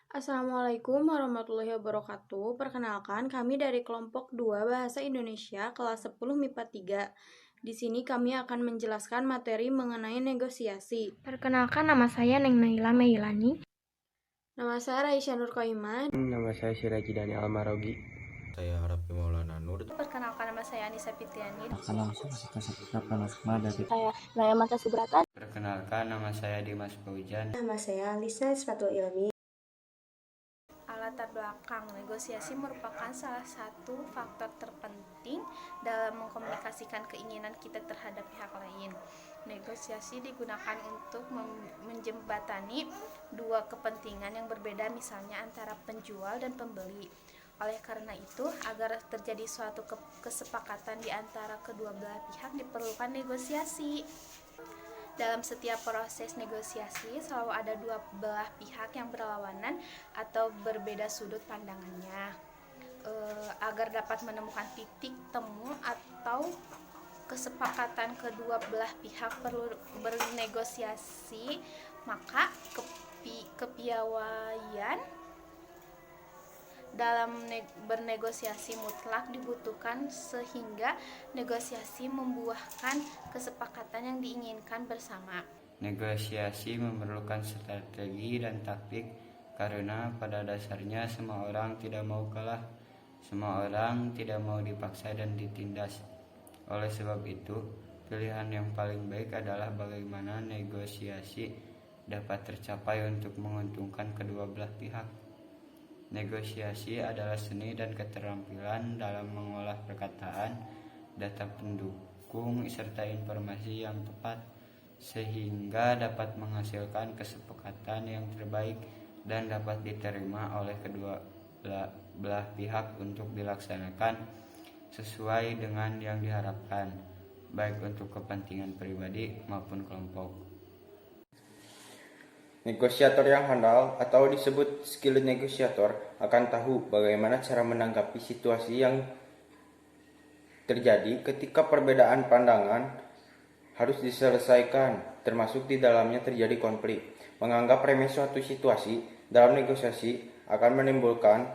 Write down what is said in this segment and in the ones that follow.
Assalamualaikum warahmatullahi wabarakatuh. Perkenalkan, kami dari kelompok 2 Bahasa Indonesia kelas 10 MIPA 3. Di sini kami akan menjelaskan materi mengenai negosiasi. Perkenalkan, nama saya Neng Naila Meilani. Nama saya Raisya Nur Qaimah. Nama saya Sirajidani Almarogi. Saya Harapi Maulana Nur. Perkenalkan, nama saya Anissa Fitriani. Saya Naya Mata Subrata. Perkenalkan, nama saya Dimas Paujan. Nama saya Lisa Isfatul Ilmi. Latar belakang negosiasi merupakan salah satu faktor terpenting dalam mengkomunikasikan keinginan kita terhadap pihak lain. Negosiasi digunakan untuk menjembatani dua kepentingan yang berbeda, misalnya antara penjual dan pembeli. Oleh karena itu, agar terjadi suatu kesepakatan di antara kedua belah pihak diperlukan negosiasi. Dalam setiap proses negosiasi selalu ada dua belah pihak yang berlawanan atau berbeda sudut pandangannya. Agar dapat menemukan titik temu atau kesepakatan kedua belah pihak perlu bernegosiasi, maka kepiawaian dalam bernegosiasi mutlak dibutuhkan sehingga negosiasi membuahkan kesepakatan yang diinginkan bersama. Negosiasi memerlukan strategi dan taktik karena pada dasarnya semua orang tidak mau kalah, semua orang tidak mau dipaksa dan ditindas. Oleh sebab itu, pilihan yang paling baik adalah bagaimana negosiasi dapat tercapai untuk menguntungkan kedua belah pihak. Negosiasi adalah seni dan keterampilan dalam mengolah perkataan, data pendukung, serta informasi yang tepat, sehingga dapat menghasilkan kesepakatan yang terbaik dan dapat diterima oleh kedua belah pihak untuk dilaksanakan sesuai dengan yang diharapkan, baik untuk kepentingan pribadi maupun kelompok. Negosiator yang handal atau disebut skilled negosiator akan tahu bagaimana cara menanggapi situasi yang terjadi ketika perbedaan pandangan harus diselesaikan, termasuk di dalamnya terjadi konflik. Menganggap remeh suatu situasi dalam negosiasi akan menimbulkan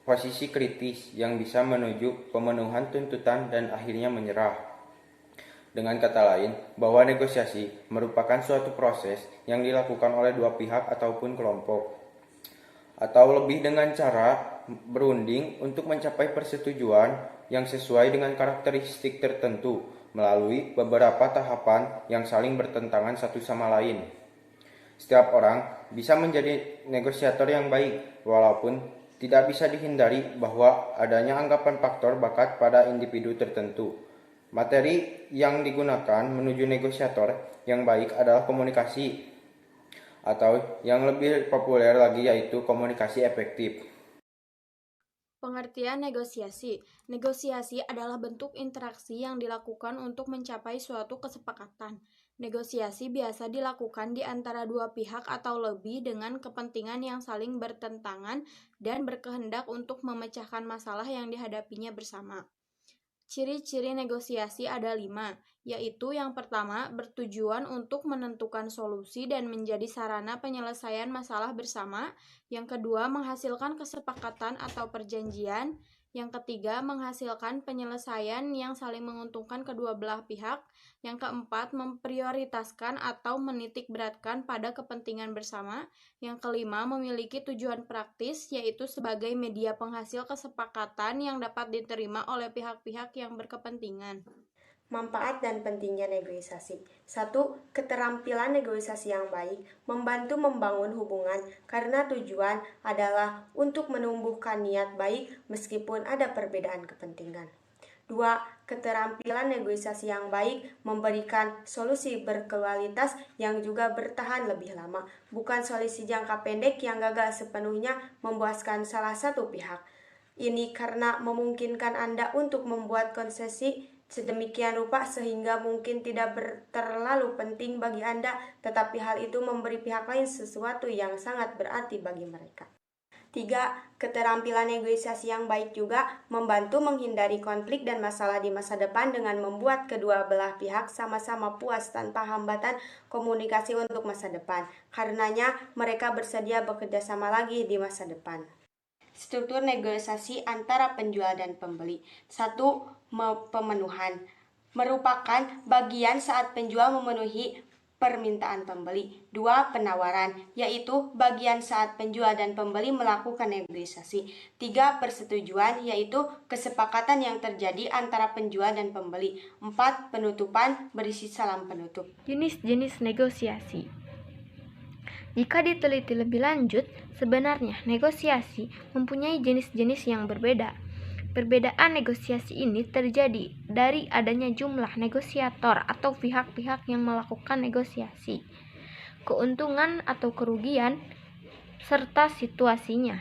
posisi kritis yang bisa menuju pemenuhan tuntutan dan akhirnya menyerah. Dengan kata lain, bahwa negosiasi merupakan suatu proses yang dilakukan oleh dua pihak ataupun kelompok, atau lebih dengan cara berunding untuk mencapai persetujuan yang sesuai dengan karakteristik tertentu melalui beberapa tahapan yang saling bertentangan satu sama lain. Setiap orang bisa menjadi negosiator yang baik, walaupun tidak bisa dihindari bahwa adanya anggapan faktor bakat pada individu tertentu. Materi yang digunakan menuju negosiator yang baik adalah komunikasi, atau yang lebih populer lagi yaitu komunikasi efektif. Pengertian negosiasi. Negosiasi adalah bentuk interaksi yang dilakukan untuk mencapai suatu kesepakatan. Negosiasi biasa dilakukan di antara dua pihak atau lebih dengan kepentingan yang saling bertentangan dan berkehendak untuk memecahkan masalah yang dihadapinya bersama. Ciri-ciri negosiasi ada 5, yaitu yang pertama, bertujuan untuk menentukan solusi dan menjadi sarana penyelesaian masalah bersama. Yang kedua, menghasilkan kesepakatan atau perjanjian. Yang ketiga, menghasilkan penyelesaian yang saling menguntungkan kedua belah pihak. Yang keempat, memprioritaskan atau menitik beratkan pada kepentingan bersama. Yang kelima, memiliki tujuan praktis, yaitu sebagai media penghasil kesepakatan yang dapat diterima oleh pihak-pihak yang berkepentingan. Manfaat dan pentingnya negosiasi. 1. Keterampilan negosiasi yang baik membantu membangun hubungan karena tujuan adalah untuk menumbuhkan niat baik meskipun ada perbedaan kepentingan. 2. Keterampilan negosiasi yang baik memberikan solusi berkualitas yang juga bertahan lebih lama, bukan solusi jangka pendek yang gagal sepenuhnya memuaskan salah satu pihak. Ini karena memungkinkan Anda untuk membuat konsesi sedemikian rupa sehingga mungkin tidak terlalu penting bagi Anda, tetapi hal itu memberi pihak lain sesuatu yang sangat berarti bagi mereka. 3. Keterampilan negosiasi yang baik juga membantu menghindari konflik dan masalah di masa depan dengan membuat kedua belah pihak sama-sama puas tanpa hambatan komunikasi untuk masa depan. Karenanya, mereka bersedia bekerja sama lagi di masa depan. Struktur negosiasi antara penjual dan pembeli. 1. Pemenuhan merupakan bagian saat penjual memenuhi permintaan pembeli. 2. Penawaran, yaitu bagian saat penjual dan pembeli melakukan negosiasi. 3. Persetujuan, yaitu kesepakatan yang terjadi antara penjual dan pembeli. 4. Penutupan, berisi salam penutup. Jenis-jenis negosiasi. Jika diteliti lebih lanjut, sebenarnya negosiasi mempunyai jenis-jenis yang berbeda. Perbedaan negosiasi ini terjadi dari adanya jumlah negosiator atau pihak-pihak yang melakukan negosiasi, keuntungan atau kerugian, serta situasinya.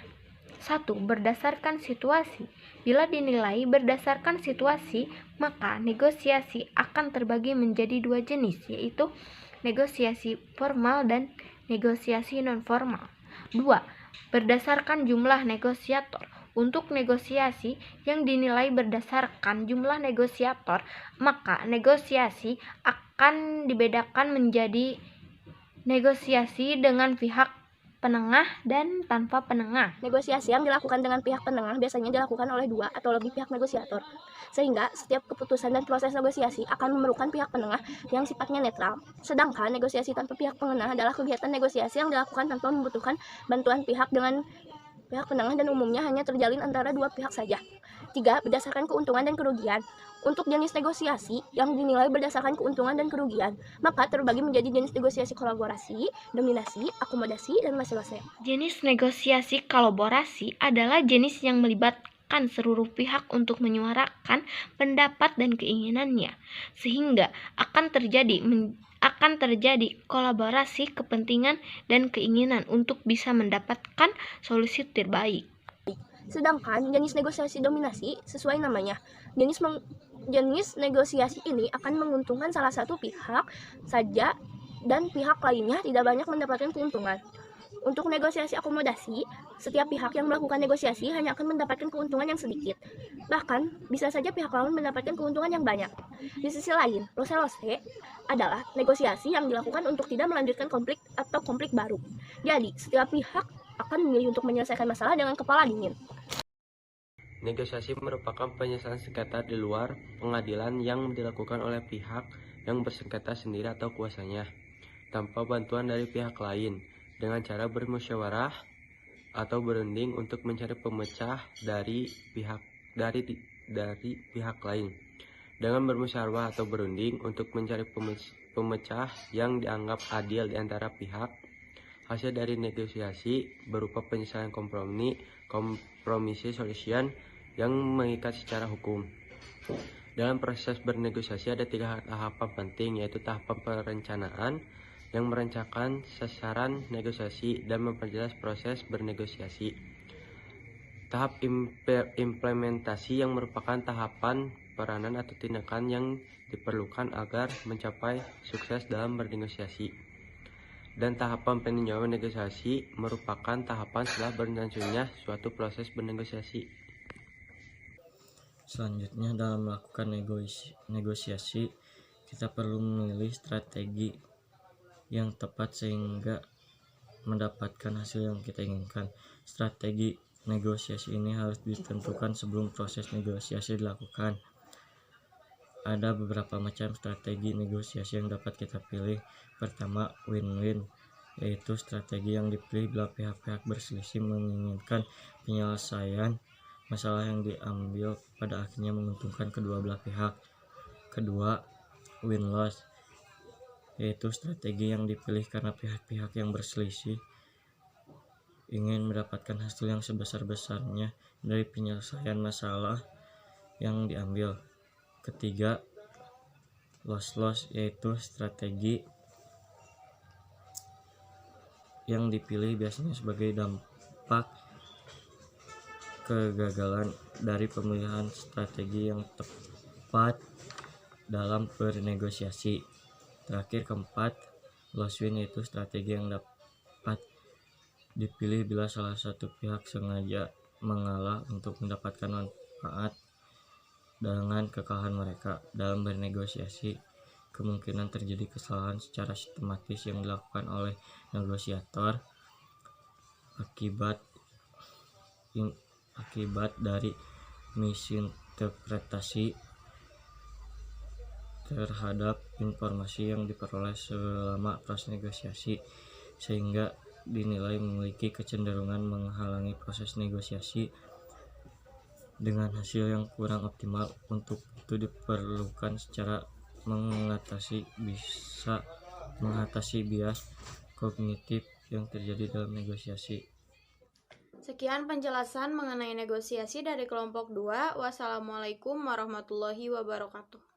1. Berdasarkan situasi. Bila dinilai berdasarkan situasi, maka negosiasi akan terbagi menjadi dua jenis, yaitu negosiasi formal dan negosiasi non-formal. 2. Berdasarkan jumlah negosiator. Untuk negosiasi yang dinilai berdasarkan jumlah negosiator, maka negosiasi akan dibedakan menjadi negosiasi dengan pihak penengah dan tanpa penengah. Negosiasi yang dilakukan dengan pihak penengah biasanya dilakukan oleh 2 atau lebih pihak negosiator, sehingga setiap keputusan dan proses negosiasi akan memerlukan pihak penengah yang sifatnya netral. Sedangkan negosiasi tanpa pihak penengah adalah kegiatan negosiasi yang dilakukan tanpa membutuhkan bantuan pihak dengan pihak penengah dan umumnya hanya terjalin antara dua pihak saja. 3. Berdasarkan keuntungan dan kerugian. Untuk jenis negosiasi yang dinilai berdasarkan keuntungan dan kerugian, maka terbagi menjadi jenis negosiasi kolaborasi, dominasi, akomodasi, dan laissez-faire. Jenis negosiasi kolaborasi adalah jenis yang melibatkan seluruh pihak untuk menyuarakan pendapat dan keinginannya, sehingga akan terjadi kolaborasi kepentingan dan keinginan untuk bisa mendapatkan solusi terbaik. Sedangkan jenis negosiasi dominasi sesuai namanya, jenis negosiasi ini akan menguntungkan salah satu pihak saja dan pihak lainnya tidak banyak mendapatkan keuntungan. Untuk negosiasi akomodasi, setiap pihak yang melakukan negosiasi hanya akan mendapatkan keuntungan yang sedikit. Bahkan, bisa saja pihak lain mendapatkan keuntungan yang banyak. Di sisi lain, laissez-faire adalah negosiasi yang dilakukan untuk tidak melanjutkan konflik atau konflik baru. Jadi, setiap pihak akan memilih untuk menyelesaikan masalah dengan kepala dingin. Negosiasi merupakan penyelesaian sengketa di luar pengadilan yang dilakukan oleh pihak yang bersengketa sendiri atau kuasanya, tanpa bantuan dari pihak lain, dengan cara bermusyawarah atau berunding untuk mencari pemecah dari pihak lain. Dengan bermusyawarah atau berunding untuk mencari pemecah yang dianggap adil di antara pihak, hasil dari negosiasi berupa penyelesaian kompromise solution yang mengikat secara hukum. Dalam proses bernegosiasi ada 3 tahapan penting, yaitu tahapan perencanaan yang merencanakan sasaran negosiasi dan memperjelas proses bernegosiasi. Tahap implementasi yang merupakan tahapan peranan atau tindakan yang diperlukan agar mencapai sukses dalam bernegosiasi. Dan tahapan peninjauan negosiasi merupakan tahapan setelah berlangsungnya suatu proses bernegosiasi. Selanjutnya, dalam melakukan negosiasi, kita perlu memilih strategi yang tepat sehingga mendapatkan hasil yang kita inginkan. Strategi negosiasi ini harus ditentukan sebelum proses negosiasi dilakukan. Ada beberapa macam strategi negosiasi yang dapat kita pilih. Pertama, win-win, yaitu strategi yang dipilih bila pihak-pihak berselisih menginginkan penyelesaian masalah yang diambil pada akhirnya menguntungkan kedua belah pihak. Kedua, win-loss, yaitu strategi yang dipilih karena pihak-pihak yang berselisih ingin mendapatkan hasil yang sebesar-besarnya dari penyelesaian masalah yang diambil. Ketiga, loss-loss, yaitu strategi yang dipilih biasanya sebagai dampak kegagalan dari pemilihan strategi yang tepat dalam bernegosiasi. Terakhir, keempat, loss win, yaitu strategi yang dapat dipilih bila salah satu pihak sengaja mengalah untuk mendapatkan manfaat dengan kekalahan mereka. Dalam bernegosiasi, kemungkinan terjadi kesalahan secara sistematis yang dilakukan oleh negosiator akibat dari misinterpretasi terhadap informasi yang diperoleh selama proses negosiasi, sehingga dinilai memiliki kecenderungan menghalangi proses negosiasi dengan hasil yang kurang optimal. Untuk itu diperlukan cara mengatasi bias kognitif yang terjadi dalam negosiasi. Sekian penjelasan mengenai negosiasi dari kelompok 2. Wassalamualaikum warahmatullahi wabarakatuh.